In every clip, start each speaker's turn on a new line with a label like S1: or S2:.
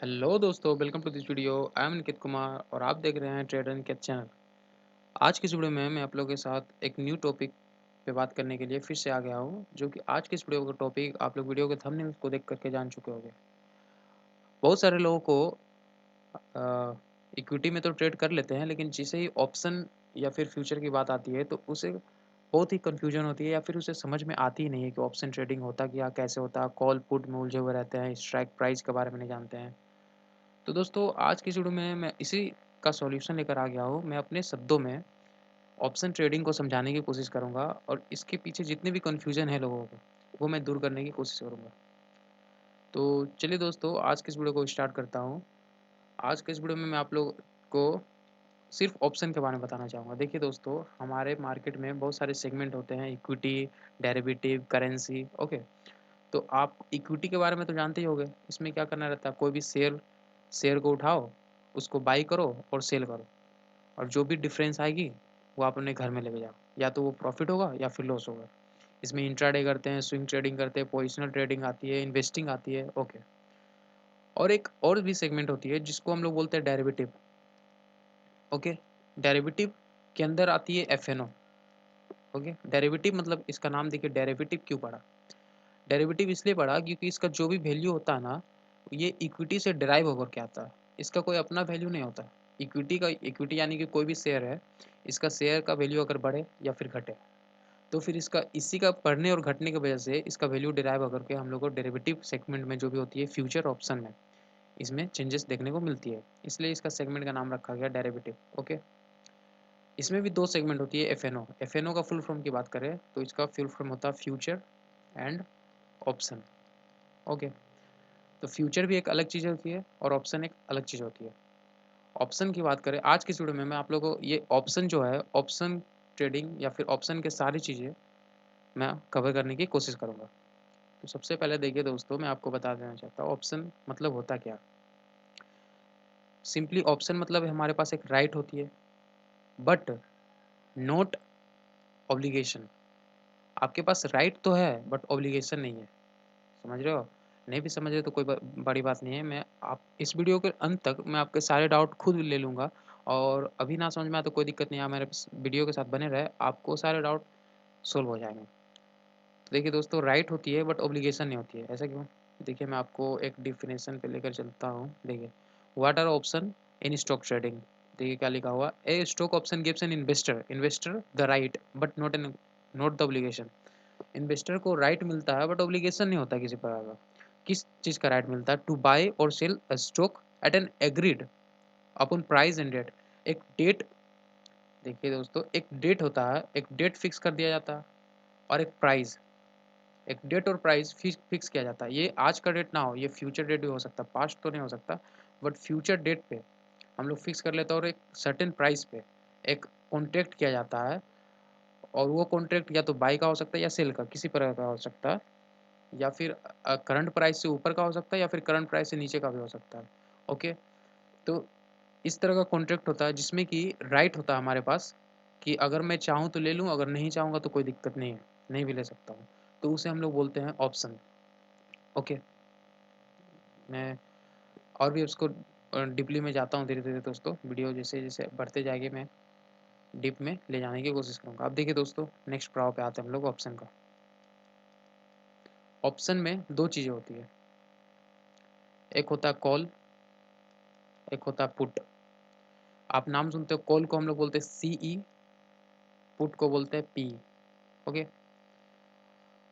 S1: Hello दोस्तों, welcome to this video. I am Nikit Kumar और आप देख रहे हैं ट्रेडर निकेत चैनल। आज की इस वीडियो में मैं आप लोगों के साथ एक न्यू टॉपिक पे बात करने के लिए फिर से आ गया हूँ, जो कि आज की इस वीडियो का टॉपिक आप लोग वीडियो के थंबनेल को देख करके जान चुके होंगे। बहुत सारे लोगों को इक्विटी में तो ट्रेड कर लेते हैं, लेकिन जैसे ही ऑप्शन या फिर फ्यूचर की बात आती है तो उसे बहुत ही कन्फ्यूजन होती है या फिर उसे समझ में आती ही नहीं है कि ऑप्शन ट्रेडिंग होता क्या, कैसे होता है। कॉल पुट में उलझे हुए रहते हैं, स्ट्राइक प्राइस के बारे में नहीं जानते हैं। तो दोस्तों, आज की इस वीडियो में मैं इसी का सॉल्यूशन लेकर आ गया हूँ। मैं अपने शब्दों में ऑप्शन ट्रेडिंग को समझाने की कोशिश करूँगा और इसके पीछे जितने भी कन्फ्यूजन है लोगों को, वो मैं दूर करने की कोशिश करूँगा। तो चलिए दोस्तों, आज की इस वीडियो को स्टार्ट करता हूँ। आज के इस वीडियो में मैं आप लोग को सिर्फ ऑप्शन के बारे में बताना चाहूँगा। देखिए दोस्तों, हमारे मार्केट में बहुत सारे सेगमेंट होते हैं, इक्विटी, डेरिवेटिव, करेंसी, ओके। तो आप इक्विटी के बारे में तो जानते ही होंगे। इसमें क्या करना रहता है, कोई भी शेयर शेयर को उठाओ, उसको बाई करो और सेल करो, और जो भी डिफरेंस आएगी वो आप अपने घर में लेके जाओ। या तो वो प्रॉफिट होगा या फिर लॉस होगा। इसमें इंट्राडे करते हैं, स्विंग ट्रेडिंग करते हैं, पोजिशनल ट्रेडिंग आती है, इन्वेस्टिंग आती है, ओके। और एक और भी सेगमेंट होती है जिसको हम लोग बोलते हैं डेरिवेटिव, ओके। डेरिवेटिव के अंदर आती है एफएनओ, ओके। डेरिवेटिव मतलब इसका नाम देखिए, डेरिवेटिव क्यों पड़ा। डेरिवेटिव इसलिए पड़ा क्योंकि इसका जो भी वैल्यू होता है ना, ये इक्विटी से डिराइव होकर के आता है। इसका कोई अपना वैल्यू नहीं होता। इक्विटी यानी कि कोई भी शेयर है, इसका शेयर का वैल्यू अगर बढ़े या फिर घटे, तो फिर इसका इसी का बढ़ने और घटने की वजह से इसका वैल्यू डिराइव होकर के हम लोग को डेरिवेटिव सेगमेंट में जो भी होती है, फ्यूचर ऑप्शन में, इसमें चेंजेस देखने को मिलती है। इसलिए इसका सेगमेंट का नाम रखा गया डेरिवेटिव, ओके। इसमें भी दो सेगमेंट होती है, एफएनओ। एफएनओ का फुल फॉर्म की बात करें तो इसका फुल फॉर्म होता है फ्यूचर एंड ऑप्शन, ओके। तो फ्यूचर भी एक अलग चीज़ होती है और ऑप्शन एक अलग चीज़ होती है। ऑप्शन की बात करें आज की इस वीडियो में, मैं आप लोगों को ये ऑप्शन जो है, ऑप्शन ट्रेडिंग या फिर ऑप्शन के सारी चीज़ें मैं कवर करने की कोशिश करूँगा। तो सबसे पहले देखिए दोस्तों, मैं आपको बता देना चाहता हूँ ऑप्शन मतलब होता क्या। सिंपली ऑप्शन मतलब है हमारे पास एक राइट होती है, बट नॉट ऑब्लिगेशन। आपके पास राइट तो है बट ऑब्लिगेशन नहीं है। समझ रहे हो? नहीं भी समझ रहे तो कोई बड़ी बात नहीं है। मैं आप इस वीडियो के अंत तक मैं आपके सारे डाउट खुद ले लूँगा, और अभी ना समझ में आए तो कोई दिक्कत नहीं है, आप मेरे वीडियो के साथ बने रहे, आपको सारे डाउट सॉल्व हो जाएँगे। तो देखिए दोस्तों, राइट होती है बट ऑब्लिगेशन नहीं होती है। ऐसा क्यों? देखिए, मैं आपको एक डेफिनेशन पे लेकर चलता हूँ। देखिए, what are option in stock trading. देखिए क्या लिखा हुआ, a stock option gives an investor the right but not the obligation. Investor को राइट मिलता है बट ऑब्लिगेशन नहीं होता किसी प्रकार का। किस चीज़ का राइट मिलता है? टू बाय और sell a stock at an agreed upon price and date. एक डेट, देखिए दोस्तों, एक डेट होता है, एक डेट फिक्स कर दिया जाता है, और एक प्राइस, एक डेट और प्राइस फिक्स किया जाता है। ये आज का डेट ना हो, ये फ्यूचर डेट भी हो सकता है, पास्ट तो नहीं हो सकता, बट फ्यूचर डेट पे हम लोग फिक्स कर लेते हैं, और एक सर्टेन प्राइस पे एक कॉन्ट्रैक्ट किया जाता है। और वो कॉन्ट्रैक्ट या तो बाय का हो सकता है या सेल का, किसी प्रकार का हो सकता है, या फिर करंट प्राइस से ऊपर का हो सकता है या फिर करंट प्राइस से नीचे का भी हो सकता है, ओके। तो इस तरह का कॉन्ट्रैक्ट होता है जिसमें कि राइट होता है हमारे पास कि अगर मैं चाहूँ तो ले लूँ, अगर नहीं चाहूँगा तो कोई दिक्कत नहीं है, नहीं भी ले सकता हूँ। तो उसे हम लोग बोलते हैं ऑप्शन, ओके। मैं और भी उसको डीपली में जाता हूँ धीरे-धीरे दोस्तों, वीडियो जैसे-जैसे बढ़ते जाएगी मैं डीप में ले जाने की कोशिश करूँगा। अब देखिए दोस्तों, नेक्स्ट प्रभाव पे आते हैं हम लोग ऑप्शन का। ऑप्शन में 2 चीज़ें होती है, एक होता है कॉल, एक होता है पुट। आप नाम सुनते हो, कॉल को हम लोग बोलते हैं सीई, पुट को बोलते हैं पी, ओके।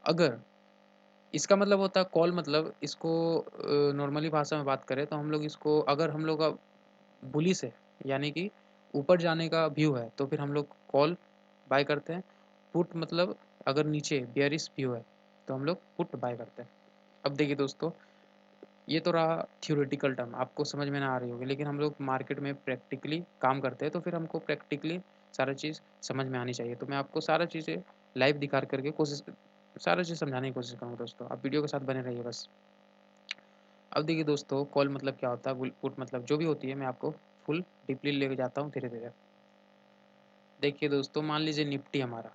S1: अगर इसका मतलब होता है कॉल, मतलब इसको नॉर्मली भाषा में बात करें तो हम लोग इसको, अगर हम लोग का बुलिश है यानी कि ऊपर जाने का व्यू है, तो फिर हम लोग कॉल बाय करते हैं। पुट मतलब अगर नीचे बेयरिश व्यू है तो हम लोग पुट बाय करते हैं। अब देखिए दोस्तों, ये तो रहा थ्योरेटिकल टर्म, आपको समझ में ना आ रही होगी, लेकिन हम लोग मार्केट में प्रैक्टिकली काम करते हैं तो फिर हमको प्रैक्टिकली सारा चीज़ समझ में आनी चाहिए। तो मैं आपको सारा चीज़ें लाइव दिखा करके कोशिश, सारा चीज़ समझाने की कोशिश करूँगा दोस्तों। आप वीडियो के साथ बने रहिए बस। अब देखिए दोस्तों, कॉल मतलब क्या होता है, पुट मतलब जो भी होती है, मैं आपको फुल डीपली लेके जाता हूँ धीरे-धीरे। देखिए दोस्तों, मान लीजिए निफ्टी हमारा,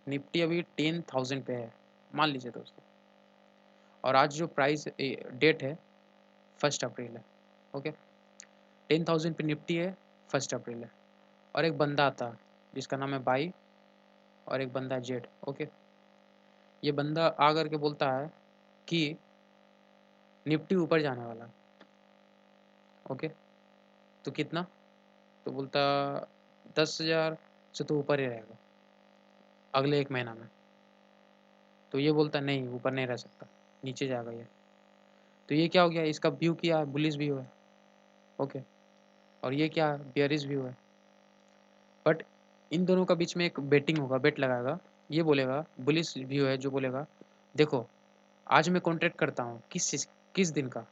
S1: निफ्टी अभी 10,000 पे है, मान लीजिए दोस्तों। और आज जो प्राइस डेट है 1 अप्रैल है। ओके। 10,000 पे निफ्टी है, 1 अप्रैल है, और एक बंदा आता है जिसका नाम है बाई, और एक बंदा है जेड। ओके, ये बंदा आ करके बोलता है कि निफ्टी ऊपर जाने वाला है। ओके, तो कितना? तो बोलता 10,000 से तो ऊपर ही रहेगा अगले 1 महीना में। तो ये बोलता नहीं, ऊपर नहीं रह सकता, नीचे जाएगा ये। तो ये क्या हो गया, इसका व्यू क्या है, बुलिश व्यू है। ओके, और ये क्या है, बेयरिश व्यू है। बट इन दोनों का बीच में एक बेटिंग होगा, बेट लगाएगा। ये बोलेगा, बुलिश व्यू है जो बोलेगा देखो आज मैं कॉन्ट्रैक्ट करता हूँ किस दिन का,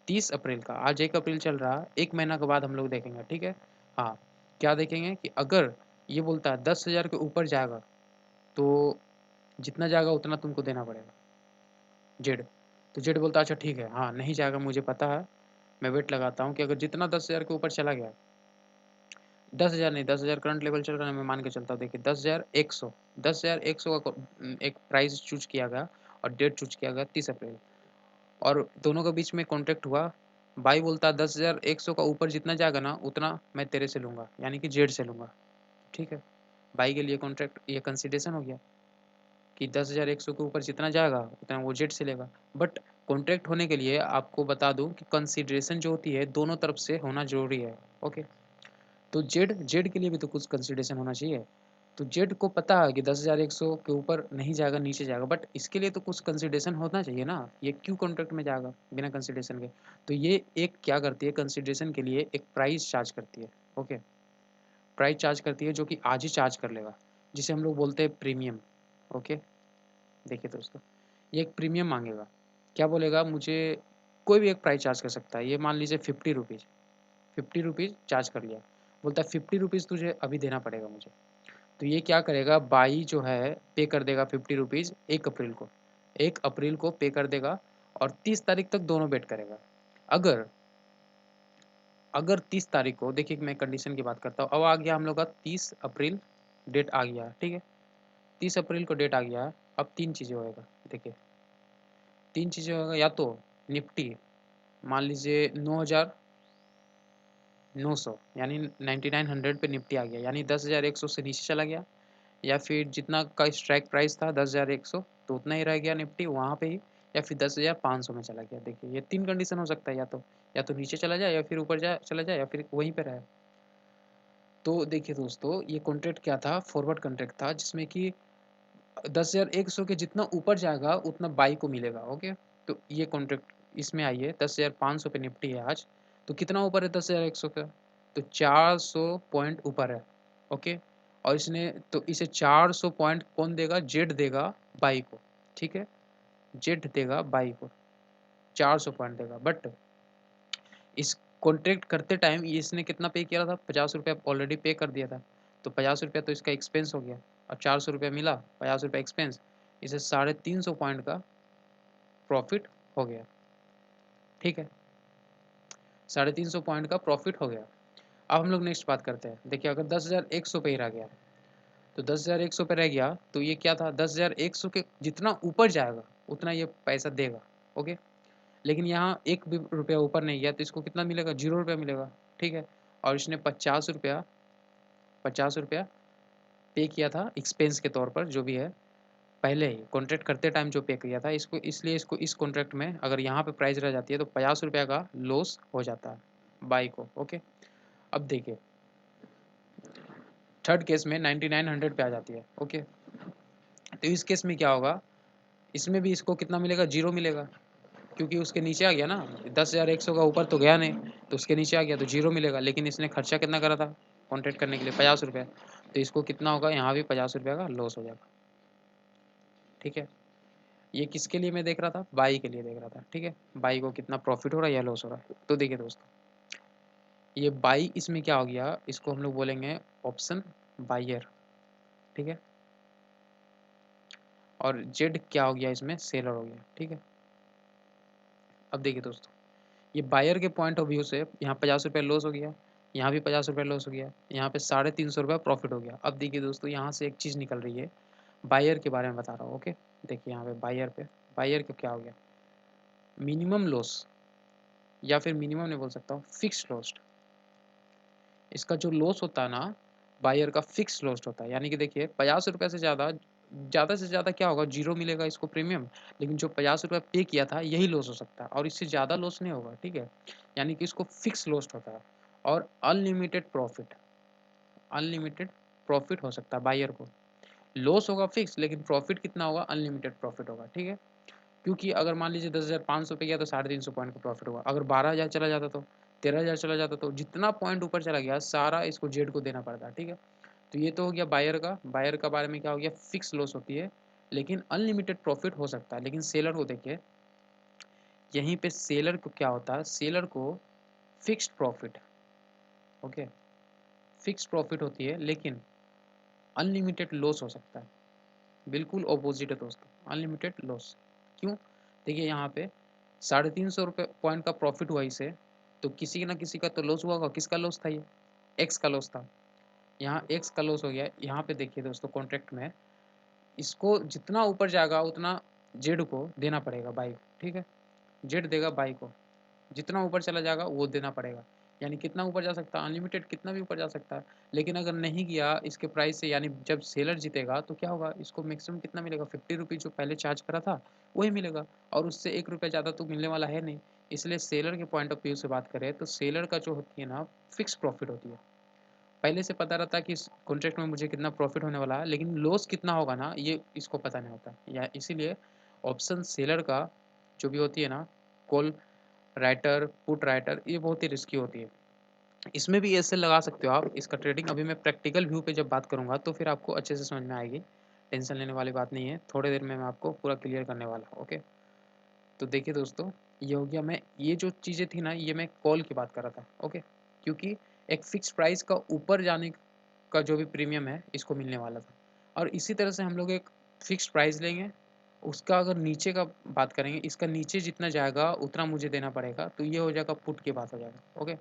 S1: 30 अप्रैल का। आज 1 अप्रैल चल रहा है, 1 महीना के बाद हम लोग देखेंगे, ठीक है। हाँ, क्या देखेंगे कि अगर ये बोलता है 10,000 के ऊपर जाएगा तो जितना जाएगा उतना तुमको देना पड़ेगा, जेड। तो जेड बोलता है अच्छा ठीक है, हाँ नहीं जाएगा, मुझे पता है, मैं वेट लगाता हूँ कि अगर जितना 10,000 के ऊपर चला गया, 10,000 नहीं, 10,000 करंट लेवल चल रहा है, मैं मान के चलता हूँ। देखिए 10,100 का एक प्राइस चूज किया गया और डेट चूज किया गया 30 अप्रैल, और दोनों के बीच में कॉन्ट्रैक्ट हुआ। बाई बोलता है 10,100 का ऊपर जितना जाएगा ना उतना मैं तेरे से लूँगा, यानी कि जेड से लूँगा, ठीक है। बाई के लिए कॉन्ट्रैक्ट ये कंसिडरेशन हो गया कि 10,100 के ऊपर जितना जाएगा उतना वो जेड से लेगा। बट कॉन्ट्रैक्ट होने के लिए आपको बता दूं कि कंसिडरेशन जो होती है दोनों तरफ से होना जरूरी है। ओके, तो जेड जेड के लिए भी तो कुछ कंसिडरेशन होना चाहिए। तो जेड को पता है कि 10,100 के ऊपर नहीं जाएगा, नीचे जाएगा, बट इसके लिए तो कुछ कंसिडरेशन होना चाहिए ना, ये क्यों कॉन्ट्रैक्ट में जाएगा बिना कंसिडरेशन के। तो ये एक क्या करती है, कंसिडरेशन के लिए एक प्राइस चार्ज करती है। ओके, प्राइस चार्ज करती है जो कि आज ही चार्ज कर लेगा, जिसे हम लोग बोलते हैं प्रीमियम। ओके, देखिए दोस्तों, ये एक प्रीमियम मांगेगा। क्या बोलेगा, मुझे कोई भी एक प्राइस चार्ज कर सकता है, ये मान लीजिए 50 रुपीज़, 50 रुपीज़ चार्ज कर लिया। बोलता है 50 रुपीज़ तुझे अभी देना पड़ेगा मुझे। तो ये क्या करेगा, बाई जो है पे कर देगा 50 रुपीज़ 1 अप्रैल को, 1 अप्रैल को पे कर देगा, और 30 तारीख तक दोनों वेट करेगा। अगर अगर 30 तारीख को, देखिए मैं कंडीशन की बात करता हूँ, अब आ गया हम लोग का 30 अप्रैल, डेट आ गया है, ठीक है। 30 अप्रैल को डेट आ गया है। अब तीन चीज़ें होएगा, देखिए तीन चीज़ें होगा, या तो निफ्टी मान लीजिए 9,900 यानी 9900 पे निफ्टी आ गया, यानी 10,100 से नीचे चला गया, या फिर जितना का स्ट्राइक प्राइस था 10,100 तो उतना ही रह गया निफ्टी वहाँ पे ही, या फिर 10,500 में चला गया। देखिए ये तीन कंडीशन हो सकता है, या तो नीचे चला जाए, या फिर ऊपर जाए चला जाए, या फिर वहीं पे रहे। तो देखिए दोस्तों, ये कॉन्ट्रैक्ट क्या था, फॉरवर्ड कॉन्ट्रैक्ट था, जिसमें कि 10,100 के जितना ऊपर जाएगा उतना बाई को मिलेगा। ओके, तो ये कॉन्ट्रैक्ट इसमें आइए, 10,500 पे निफ्टी है आज, तो कितना ऊपर है 10,100 का, तो 400 पॉइंट ऊपर है। ओके, और इसने तो इसे 400 पॉइंट कौन देगा, जेड देगा बाई को, ठीक है। जेड देगा बाई को 400 पॉइंट देगा। बट इस कॉन्ट्रैक्ट करते टाइम इसने कितना पे किया था, 50 रुपया ऑलरेडी पे कर दिया था। तो 50 रुपया तो इसका एक्सपेंस हो गया, और 400 रुपया मिला, 50 रुपया एक्सपेंस, इसे 350 पॉइंट का प्रॉफिट हो गया, ठीक है। 350 पॉइंट का प्रॉफिट हो गया। अब हम लोग नेक्स्ट बात करते हैं। देखिए अगर 10,100 पे ही रह गया, तो 10,100 पे रह गया तो ये क्या था, 10,100 के जितना ऊपर जाएगा उतना ये पैसा देगा। ओके, लेकिन यहाँ एक भी रुपया ऊपर नहीं गया तो इसको कितना मिलेगा, 0 रुपया मिलेगा, ठीक है। और इसने 50 रुपया पे किया था एक्सपेंस के तौर पर, जो भी है पहले ही कॉन्ट्रैक्ट करते टाइम जो पे किया था, इसको इसलिए इसको इस कॉन्ट्रैक्ट में अगर यहाँ पे प्राइस रह जाती है तो 50 रुपया का लॉस हो जाता है बाई को। ओके, अब देखिए थर्ड केस में 9900 पे आ जाती है। ओके, तो इस केस में क्या होगा, इसमें भी इसको कितना मिलेगा, 0 मिलेगा, क्योंकि उसके नीचे आ गया ना, 10,100 का ऊपर तो गया नहीं, तो उसके नीचे आ गया तो 0 मिलेगा। लेकिन इसने खर्चा कितना करा था कॉन्ट्रैक्ट करने के लिए, 50 रुपया, तो इसको कितना होगा, यहाँ भी 50 रुपया का लॉस हो जाएगा, ठीक है। ये किसके लिए मैं देख रहा था, बाई के लिए देख रहा था, ठीक है। बाई को कितना प्रॉफिट हो रहा है या लॉस हो रहा है। तो देखिए दोस्तों, ये बाई इसमें क्या हो गया, इसको हम लोग बोलेंगे ऑप्शन बायर, ठीक है। और जेड क्या हो गया, इसमें सेलर हो गया, ठीक है। अब देखिए दोस्तों, ये बायर के पॉइंट ऑफ व्यू से यहाँ 50 रुपया लॉस हो गया, यहाँ भी 50 रुपया लॉस हो गया, यहाँ पे 350 रुपया प्रॉफिट हो गया। अब देखिए दोस्तों, यहाँ से एक चीज़ निकल रही है, बायर के बारे में बता रहा हूँ। ओके, देखिए यहाँ पे बायर का क्या हो गया, मिनिमम लॉस या फिर मिनिमम नहीं बोल सकता हूँ, फिक्स्ड लॉस। इसका जो लॉस होता है ना, बायर का फिक्स लॉस होता है। यानी कि देखिए ₹50 से ज़्यादा क्या होगा, ज़ीरो मिलेगा इसको प्रीमियम, लेकिन जो ₹50 पे किया था यही लॉस हो सकता है और इससे ज़्यादा लॉस नहीं होगा, ठीक है? यानी कि इसको फिक्स लॉस होता है और अनलिमिटेड प्रॉफिट हो सकता है बायर को। लॉस होगा फिक्स, लेकिन प्रॉफिट कितना होगा, अनलिमिटेड प्रॉफिट होगा, ठीक है? क्योंकि अगर मान लीजिए 10,500 पे गया तो 350 पॉइंट का प्रॉफिट होगा। अगर 12,000 चला जाता तो 13,000 चला जाता तो जितना पॉइंट ऊपर चला गया सारा इसको जेड को देना पड़ता है, ठीक है? तो ये तो हो गया बायर का बारे में क्या हो गया, फिक्स लॉस होती है, लेकिन अनलिमिटेड प्रॉफिट हो सकता है। लेकिन सेलर को देखिए, यहीं पे सेलर को क्या होता है, सेलर को fixed profit, okay, fixed profit होती है, लेकिन अनलिमिटेड लॉस हो सकता है। बिल्कुल ऑपोजिट है दोस्तों, अनलिमिटेड लॉस। क्यों? देखिए यहाँ पे 350 पॉइंट का प्रॉफिट हुआ इसे, तो किसी ना किसी का तो लॉस हुआ होगा। किसका लॉस था ये? एक्स का लॉस था। यहाँ एक्स का लॉस हो गया। यहाँ पे देखिए दोस्तों कॉन्ट्रैक्ट में, इसको जितना ऊपर जाएगा उतना जेड को देना पड़ेगा, बाई को, ठीक है? जेड देगा बाई को, जितना ऊपर चला जाएगा वो देना पड़ेगा। यानी कितना ऊपर जा सकता है, अनलिमिटेड कितना भी ऊपर जा सकता है। लेकिन अगर नहीं गया इसके प्राइस से, यानी जब सेलर जीतेगा तो क्या होगा, इसको मैक्सिमम कितना मिलेगा, 50 रुपीज़ जो पहले चार्ज करा था वही मिलेगा, और उससे 1 रुपया ज़्यादा तो मिलने वाला है नहीं। इसलिए सेलर के पॉइंट ऑफ व्यू से बात करें तो सेलर का जो होती है ना, फिक्स प्रॉफिट होती है। पहले से पता रहता है कि इस कॉन्ट्रैक्ट में मुझे कितना प्रॉफिट होने वाला है, लेकिन लॉस कितना होगा ना, ये इसको पता नहीं होता। या इसीलिए ऑप्शन सेलर का जो भी होती है ना, कॉल राइटर, पुट राइटर, ये बहुत ही रिस्की होती है। इसमें भी ऐसे लगा सकते हो आप इसका ट्रेडिंग। अभी मैं प्रैक्टिकल व्यू पे जब बात करूँगा तो फिर आपको अच्छे से समझ में आएगी। टेंशन लेने वाली बात नहीं है, थोड़ी देर में मैं आपको पूरा क्लियर करने वाला हूँ, ओके। तो देखिए दोस्तों, ये हो गया, मैं ये जो चीज़ें थी ना, ये मैं कॉल की बात कर रहा था, ओके। क्योंकि एक फिक्स प्राइस का ऊपर जाने का जो भी प्रीमियम है इसको मिलने वाला था, और इसी तरह से हम लोग एक फिक्स प्राइस लेंगे, उसका अगर नीचे का बात करेंगे, इसका नीचे जितना जाएगा उतना मुझे देना पड़ेगा, तो ये हो जाएगा पुट की बात हो जाएगा, ओके।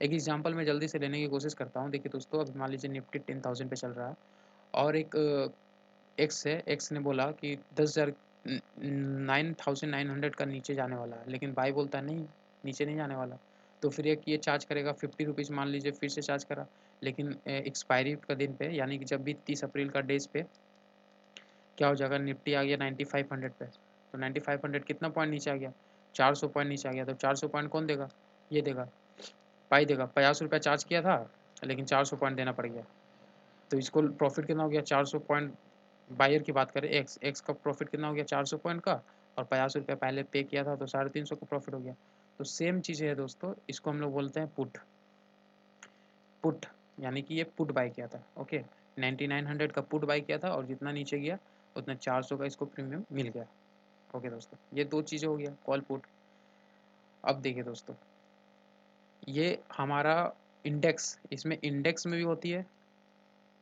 S1: एक एग्जांपल मैं जल्दी से लेने की कोशिश करता हूँ। देखिए दोस्तों, अब मान लीजिए निफ्टी 10,000 पे चल रहा है, और एक एक्स है, एक्स ने बोला कि 10,000 9,900 का नीचे जाने वाला है, लेकिन बाई बोलता है नहीं, नीचे नहीं जाने वाला। तो फिर एक ये चार्ज करेगा 50 रुपीज़, मान लीजिए फिर से चार्ज करा, लेकिन एक्सपायरी का दिन पे, यानी कि जब भी 30 अप्रैल का डेज पे क्या हो जाएगा, निफ्टी आ गया 9500 पे। तो 9500 कितना पॉइंट नीचे आ गया, 400 पॉइंट नीचे आ गया। तो 400 पॉइंट कौन देगा, ये देगा, पाई देगा। 50 रुपया चार्ज किया था, लेकिन 400 पॉइंट देना पड़ गया। तो इसको प्रॉफिट कितना हो गया, 400 पॉइंट। बायर की बात करें, एक्स एक्स का प्रॉफिट कितना हो गया, 400 पॉइंट का, और 50 रुपया पहले पे किया था तो 350 का प्रॉफिट हो गया। तो सेम चीज़ है दोस्तों, इसको हम लोग बोलते हैं पुट। पुट यानी कि ये पुट बाय किया था, ओके। 9900 का पुट बाय किया था, और जितना नीचे गया उतना 400 का इसको प्रीमियम मिल गया, ओके दोस्तों। ये दो चीज़ें हो गया, कॉल पुट। अब देखिए दोस्तों, ये हमारा इंडेक्स, इसमें इंडेक्स में भी होती है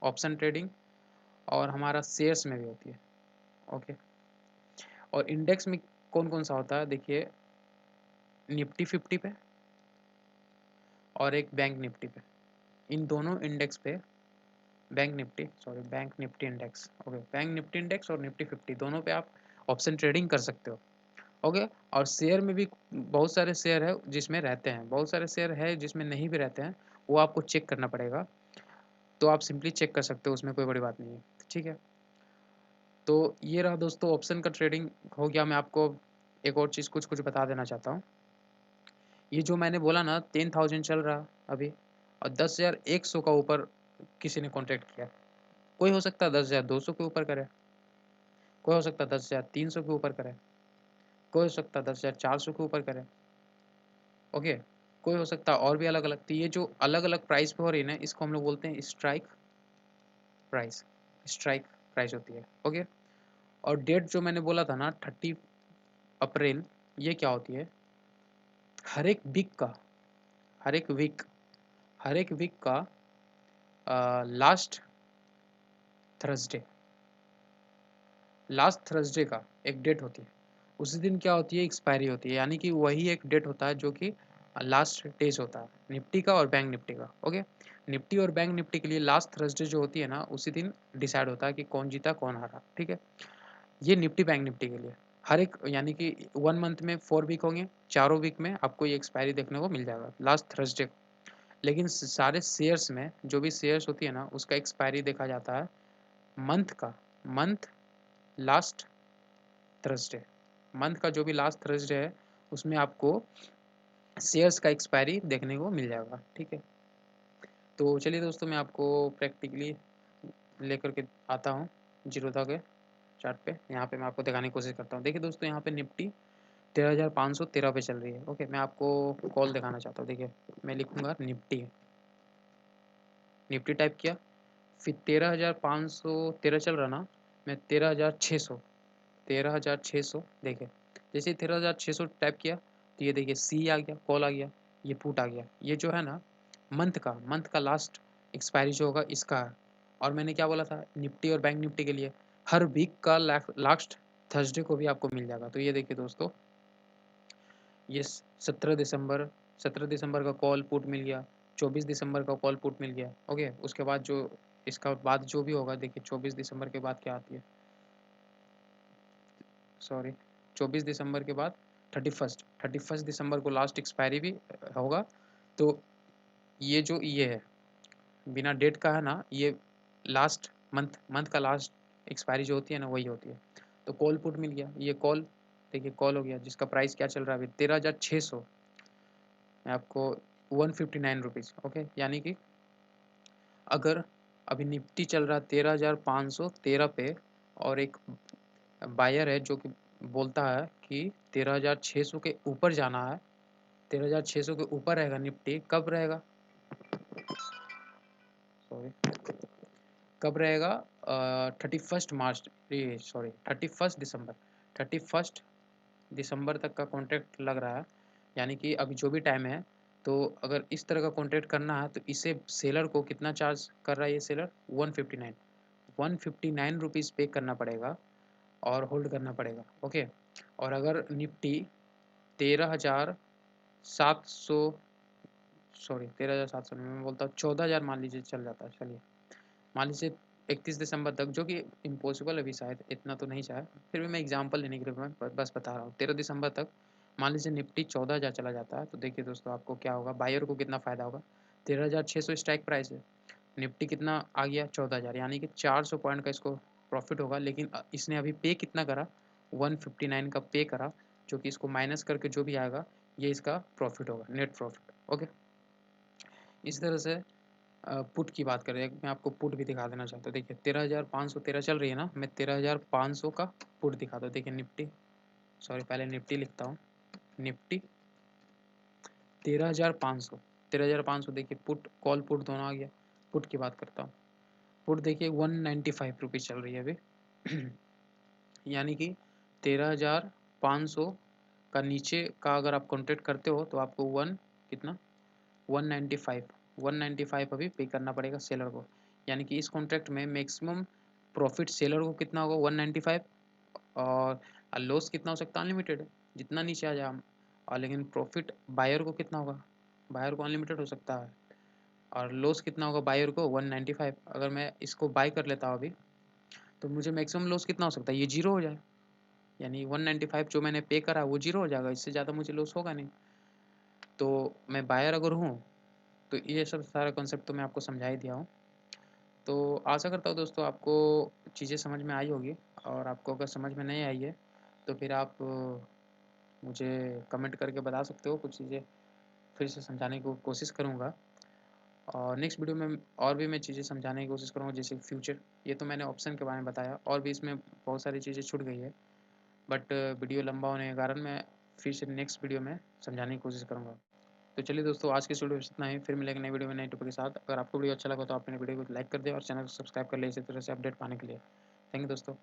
S1: ऑप्शन ट्रेडिंग, और हमारा शेयर्स में भी होती है, ओके। और इंडेक्स में कौन कौन सा होता है, देखिए निफ्टी 50 पे और एक बैंक निफ्टी पे। इन दोनों इंडेक्स पे, bank Nifty index, okay, bank Nifty index और निफ्टी 50 दोनों पे आप ऑप्शन ट्रेडिंग कर सकते हो, ओके। और शेयर में भी बहुत सारे शेयर है जिसमें रहते हैं, बहुत सारे शेयर है जिसमें नहीं भी रहते हैं, वो आपको चेक करना पड़ेगा। तो आप सिंपली चेक कर सकते हो, उसमें कोई बड़ी बात नहीं है, ठीक है। तो ये रहा दोस्तों, ऑप्शन का ट्रेडिंग हो गया। मैं आपको एक और चीज़ कुछ कुछ बता देना चाहता हूँ। ये जो मैंने बोला ना, 10,000 चल रहा अभी, और 10,100 का ऊपर किसी ने कॉन्ट्रैक्ट किया। कोई हो सकता है 10,200 के ऊपर करे, कोई हो सकता है 10,300 के ऊपर करे, कोई हो सकता है 10,400 के ऊपर करे, ओके। कोई हो सकता है और भी अलग अलग। तो ये जो अलग अलग प्राइस पे हो रही है ना, इसको हम लोग बोलते हैं स्ट्राइक प्राइस। स्ट्राइक प्राइस होती है, ओके। और डेट जो मैंने बोला था ना, 30 अप्रैल, ये क्या होती है, हर एक वीक का, हर एक वीक हर एक वीक का लास्ट थर्सडे, लास्ट थर्सडे का एक डेट होती है। उसी दिन क्या होती है, एक्सपायरी होती है। यानी कि वही एक डेट होता है जो कि लास्ट डेज होता है निफ्टी का और बैंक निफ्टी का, ओके। निफ्टी और बैंक निफ्टी के लिए लास्ट थर्सडे जो होती है ना, उसी दिन डिसाइड होता है कि कौन जीता कौन हारा, ठीक है। ये निफ्टी बैंक निफ्टी के लिए। हर एक यानी कि 1 मंथ में 4 वीक होंगे, चारों वीक में आपको ये एक्सपायरी देखने को मिल जाएगा लास्ट थर्सडे को। लेकिन सारे शेयर्स में जो भी शेयर्स होती है ना, उसका एक्सपायरी देखा जाता है मंथ लास्ट थर्सडे। मंथ का जो भी लास्ट थर्सडे है, उसमें आपको शेयर्स का एक्सपायरी देखने को मिल जाएगा। ठीक है, तो चलिए दोस्तों, मैं आपको प्रैक्टिकली लेकर के आता हूँ जीरोधा के चार्ट पे। यहाँ पे मैं आपको दिखाने की कोशिश करता हूँ। देखिए दोस्तों, यहाँ पे निफ्टी 13,513 पे चल रही है। ओके, मैं आपको कॉल दिखाना चाहता हूँ। देखिए, मैं लिखूंगा निफ्टी, निफ्टी टाइप किया, फिर 13,513 चल रहा ना, मैं 13,600 देखिए, जैसे 13,600 टाइप किया तो ये देखिए सी आ गया, कॉल आ गया, ये पुट आ गया। ये जो है ना, मंथ का लास्ट एक्सपायरी जो होगा इसका है। और मैंने क्या बोला था, निफ्टी और बैंक निफ्टी के लिए हर वीक का लास्ट थर्सडे को भी आपको मिल जाएगा। तो ये देखिए दोस्तों, ये 17 दिसंबर का कॉल पुट मिल गया, 24 दिसंबर का कॉल पुट मिल गया। ओके, उसके बाद जो इसका बाद जो भी होगा, देखिए 24 दिसंबर के बाद क्या आती है, सॉरी, 24 दिसंबर के बाद 31 दिसंबर को लास्ट एक्सपायरी भी होगा। तो ये जो ये है, बिना डेट का है ना, ये लास्ट मंथ का लास्ट एक्सपायरी जो होती है ना, वही होती है। तो कॉल पुट मिल गया, ये कॉल देखिए कॉल हो गया, जिसका प्राइस क्या चल रहा है अभी 13,600, मैं आपको 159 रुपीज़। ओके, यानी कि अगर अभी निफ्टी चल रहा है 13,513 पे, और एक बायर है जो कि बोलता है कि 13,600 के ऊपर जाना है, 13,600 के ऊपर रहेगा निफ्टी, कब रहेगा, सॉरी, कब रहेगा, 31 मार्च, ये सॉरी 31 दिसंबर, 31 दिसंबर तक का कॉन्ट्रैक्ट लग रहा है। यानी कि अभी जो भी टाइम है, तो अगर इस तरह का कॉन्ट्रैक्ट करना है तो इसे सेलर को कितना चार्ज कर रहा है, ये सेलर 159 रुपीज़ पे करना पड़ेगा और होल्ड करना पड़ेगा। ओके, और अगर निफ्टी 13,700, सॉरी 13,700 नहीं, मैं बोलता हूँ 14,000 मान लीजिए चल जाता है, चलिए मान लीजिए 31 दिसंबर तक, जो कि इम्पॉसिबल है अभी, शायद इतना तो नहीं चाहे, फिर भी मैं एग्जांपल लेने के लिए मैं बस बता रहा हूँ। 13 दिसंबर तक मान लीजिए निफ्टी 14,000 चला जाता है, तो देखिए दोस्तों आपको क्या होगा, बायर को कितना फ़ायदा होगा, 13,600 स्ट्राइक प्राइस है, निफ्टी कितना आ गया 14,000, यानी कि 400 पॉइंट का इसको प्रॉफिट होगा। लेकिन इसने अभी पे कितना करा, 159 का पे करा, जो कि इसको माइनस करके जो भी आएगा, ये इसका प्रॉफिट होगा, नेट प्रॉफिट। ओके, इस तरह से पुट की बात करें, मैं आपको पुट भी दिखा देना चाहता हूँ। देखिए 13,513 चल रही है ना, मैं 13,500 का पुट दिखाता हूँ। देखिए निफ्टी, सॉरी पहले निफ्टी लिखता हूँ, निफ्टी 13,500, 13,500 देखिए, पुट कॉल पुट दोनों आ गया। पुट की बात करता हूँ, पुट देखिए 195 रुपीज़ चल रही है अभी यानी कि 13,500 का नीचे का अगर आप कॉन्ट्रैक्ट करते हो तो आपको कितना, 195, 195 अभी पे करना पड़ेगा सेलर को। यानी कि इस कॉन्ट्रैक्ट में मैक्सिमम प्रॉफिट सेलर को कितना होगा, 195, और लॉस कितना हो सकता है, अनलिमिटेड, जितना नीचे आ जाए। और लेकिन प्रॉफिट बायर को कितना होगा, बायर को अनलिमिटेड हो सकता है। और लॉस कितना होगा बायर को, 195। अगर मैं इसको बाय कर लेता हूँ अभी, तो मुझे मैक्सिमम लॉस कितना हो सकता है, ये जीरो हो जाए, यानी 195 जो मैंने पे करा वो जीरो हो जाएगा, इससे ज़्यादा मुझे लॉस होगा नहीं। तो मैं बायर अगर हूँ, तो ये सब सारा कॉन्सेप्ट तो मैं आपको समझा ही दिया हूँ। तो आशा करता हूँ दोस्तों आपको चीज़ें समझ में आई होगी, और आपको अगर समझ में नहीं आई है तो फिर आप मुझे कमेंट करके बता सकते हो, कुछ चीज़ें फिर से समझाने की कोशिश करूँगा। और नेक्स्ट वीडियो में और भी मैं चीज़ें समझाने की कोशिश करूँगा, जैसे फ्यूचर, ये तो मैंने ऑप्शन के बारे में बताया, और भी इसमें बहुत सारी चीज़ें छूट गई है, बट वीडियो लंबा होने के कारण मैं फिर से नेक्स्ट वीडियो में समझाने की कोशिश करूँगा। तो चलिए दोस्तों, आज के वीडियो में इतना ही, फिर मिलेंगे नई वीडियो में नए टॉपिक के साथ। अगर आपको वीडियो अच्छा लगा तो आप मेरे वीडियो को लाइक कर दें और चैनल को सब्सक्राइब कर लें इसी तरह से अपडेट पाने के लिए। थैंक यू दोस्तों।